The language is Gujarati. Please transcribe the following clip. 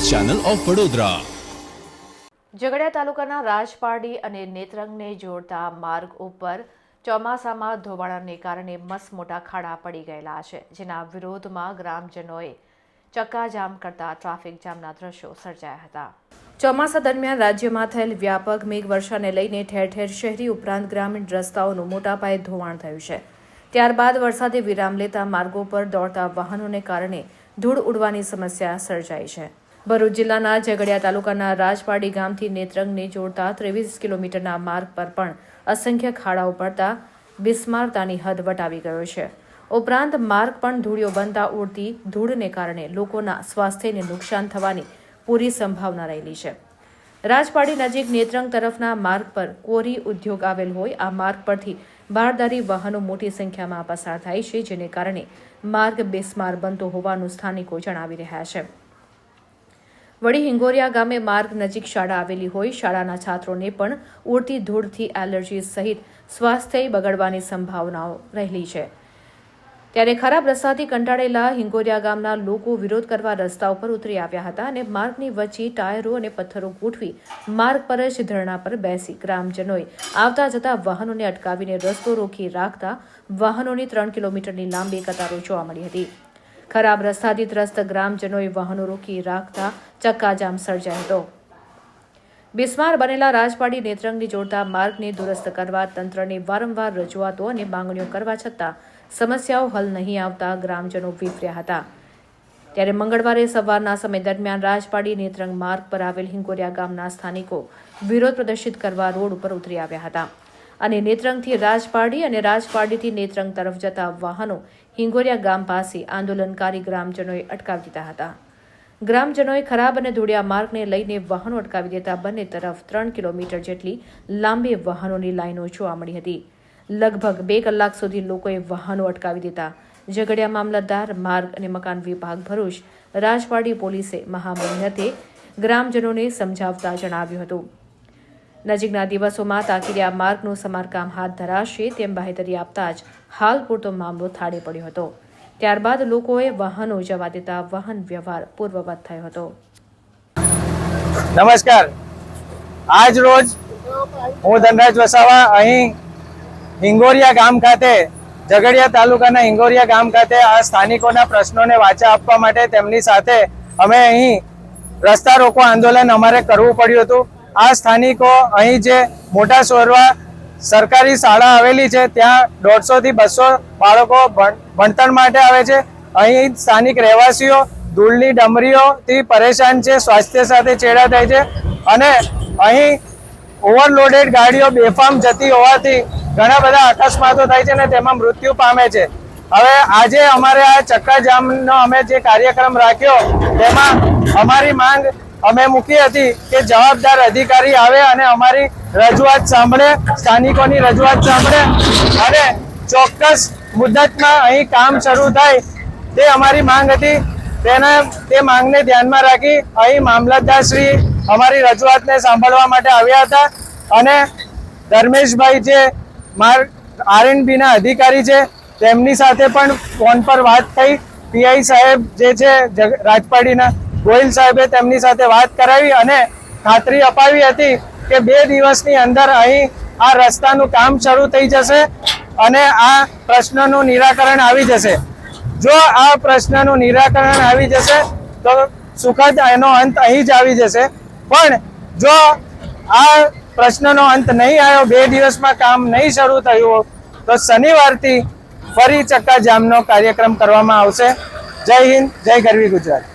Channel of Vadodara. ઝઘડિયા તાલુકાના રાજપારડી અને નેત્રંગને જોડતા માર્ગ ઉપર ચોમાસામાં ધોવાણાને કારણે મસમોટા ખાડા પડી ગયેલા છે, જેના વિરોધમાં ગ્રામજનોએ ચક્કાજામ કરતા ટ્રાફિક જામના દ્રશ્યો સર્જાયા હતા। ચોમાસા દરમિયાન રાજ્યમાં થયેલ વ્યાપક મેઘવર્ષાને લઈને ઠેર ઠેર શહેરી ઉપરાંત ગ્રામીણ રસ્તાઓનું મોટા પાયે ધોવાણ થયું છે। ત્યારબાદ વરસાદે વિરામ લેતા માર્ગો પર દોડતા વાહનોને કારણે ધૂળ ઉડવાની સમસ્યા સર્જાઈ છે। ભરૂચ જિલ્લાના ઝઘડિયા તાલુકાના રાજપારડી ગામથી નેત્રંગને જોડતા 23 કિલોમીટરના માર્ગ પર પણ અસંખ્ય ખાડાઓ પડતા બિસ્મારતાની હદ વટાવી ગયો છે। ઉપરાંત માર્ગ પણ ધૂળિયો બનતા ઉડતી ધૂળને કારણે લોકોના સ્વાસ્થ્યને નુકસાન થવાની પૂરી સંભાવના રહેલી છે। રાજપારડી નજીક નેત્રંગ તરફના માર્ગ પર કોરી ઉદ્યોગ આવેલ હોય આ માર્ગ પરથી બારદારી વાહનો મોટી સંખ્યામાં પસાર થાય છે, જેને કારણે માર્ગ બેસ્માર બનતો હોવાનું સ્થાનિકો જણાવી રહ્યા છે। વળી હિંગોરિયા ગામે માર્ગ નજીક શાળા આવેલી હોય શાળાના છાત્રોને પણ ઉડતી ધૂળથી એલર્જી સહિત સ્વાસ્થ્ય બગડવાની સંભાવનાઓ રહેલી છે। ત્યારે ખરાબ રસ્તાથી કંટાળેલા હિંગોરિયા ગામના લોકો વિરોધ કરવા રસ્તા ઉપર ઉતરી આવ્યા હતા અને માર્ગની વચ્ચે ટાયરો અને પથ્થરો ગોઠવી માર્ગ પર જ ધરણા પર બેસી ગ્રામજનોએ આવતા જતા વાહનોને અટકાવીને રસ્તો રોકી રાખતા વાહનોની 3 કિલોમીટરની લાંબી કતારો જોવા મળી હતી। ખરાબ રસ્તાથી ત્રસ્ત ગ્રામજનોએ વાહનો રોકી રાખતા ચક્કાજામ સર્જાયો હતો। બિસ્માર બનેલા રાજપારડી નેત્રંગને જોડતા માર્ગને દુરસ્ત કરવા તંત્રને વારંવાર રજૂઆતો અને માંગણીઓ કરવા છતાં સમસ્યાઓ હલ નહીં આવતા ગ્રામજનો વિફર્યા હતા। ત્યારે મંગળવારે સવારના સમય દરમિયાન રાજપારડી નેત્રંગ માર્ગ પર આવેલ હિંગોરિયા ગામના સ્થાનિકો વિરોધ પ્રદર્શિત કરવા રોડ ઉપર ઉતરી આવ્યા હતા અને નેત્રંગથી રાજપારડી અને રાજપારડીથી નેત્રંગ તરફ જતા વાહનો હિંગોરિયા ગામ પાસે આંદોલનકારી ગ્રામજનોએ અટકાવી દીધા હતા। ગ્રામજનોએ ખરાબ અને ધૂળિયા માર્ગને લઈને વાહનો અટકાવી દેતા બંને તરફ 3 કિલોમીટર જેટલી લાંબી વાહનોની લાઈનો જોવા મળી હતી। લગભગ 2 કલાક સુધી લોકોએ વાહનો અટકાવી દીધા। ઝઘડિયા મામલતદાર માર્ગ અને મકાન વિભાગ ભરૂચ રાજપારડી પોલીસે મહામહેનતે ગ્રામજનોને સમજાવતા જણાવ્યું હતું નજીકના દિવસોમાં તાકીદે આ માર્ગનું સમારકામ હાથ ધરાશે તેમ બાહેધરી આપતા જ હાલ પૂરતો મામલો થાળે પડ્યો હતો। ત્યારબાદ લોકોએ વાહનો જવા દેતા વાહન વ્યવહાર પૂર્વવત થયો હતો। નમસ્કાર, આજ રોજ હું ધનરાજ વસાવા અહીં હિંગોરિયા ગામ ખાતે ઝઘડિયા તાલુકાના હિંગોરિયા ગામ ખાતે આ સ્થાનિકોના પ્રશ્નોને વાચા આપવા માટે તેમની સાથે અમે અહીં રસ્તા રોકો આંદોલન અમારે કરવું પડ્યું હતું। આ સ્થાનિકો અહીં જે મોટા સોરવા સરકારી શાળા આવેલી છે ત્યાં 150 થી 200 બાળકો ભણતર માટે આવે છે। અહીં સ્થાનિક રહેવાસીઓ ધૂળની ડમરીઓથી પરેશાન છે, સ્વાસ્થ્ય સાથે ચેડા થાય છે અને અહીં ઓવરલોડેડ ગાડીઓ બેફામ જતી હોવાથી ઘણા બધા અકસ્માતો થાય છે અને તેમાં મૃત્યુ પામે છે। હવે આજે અમારે આ ચક્કાજામનો અમે જે કાર્યક્રમ રાખ્યો તેમાં અમારી માંગ અમે મૂકી હતી કે જવાબદાર અધિકારી આવે અને અમારી રજૂઆત સાંભળે, સ્થાનિકોની રજૂઆત સાંભળે અને ચોક્કસ મુદ્દતમાં અહીં કામ શરૂ થાય તે અમારી માંગ હતી। તે માંગને ધ્યાનમાં રાખી અહીં મામલતદાર શ્રી અમારી રજૂઆતને સાંભળવા માટે આવ્યા હતા અને ધર્મેશભાઈ જે આરએનબીના અધિકારી છે તેમની સાથે પણ ફોન પર વાત થઈ। પીઆઈ સાહેબ જે છે રાજપારડીના ગોહિલ સાહેબે તેમની સાથે વાત કરાવી અને ખાતરી અપાવી હતી કે 2 દિવસની અંદર અહીં આ રસ્તાનું કામ શરૂ થઈ જશે અને આ પ્રશ્નનું નિરાકરણ આવી જશે। જો આ પ્રશ્નનું નિરાકરણ આવી જશે તો સુખદ એનો અંત અહીં જ આવી જશે, પણ જો આ પ્રશ્નનો અંત નહીં આવ્યો, 2 દિવસમાં કામ નહીં શરૂ થયું તો શનિવારથી ફરી ચક્કાજામનો કાર્યક્રમ કરવામાં આવશે। જય હિન્દ, જય ગરવી ગુજરાત।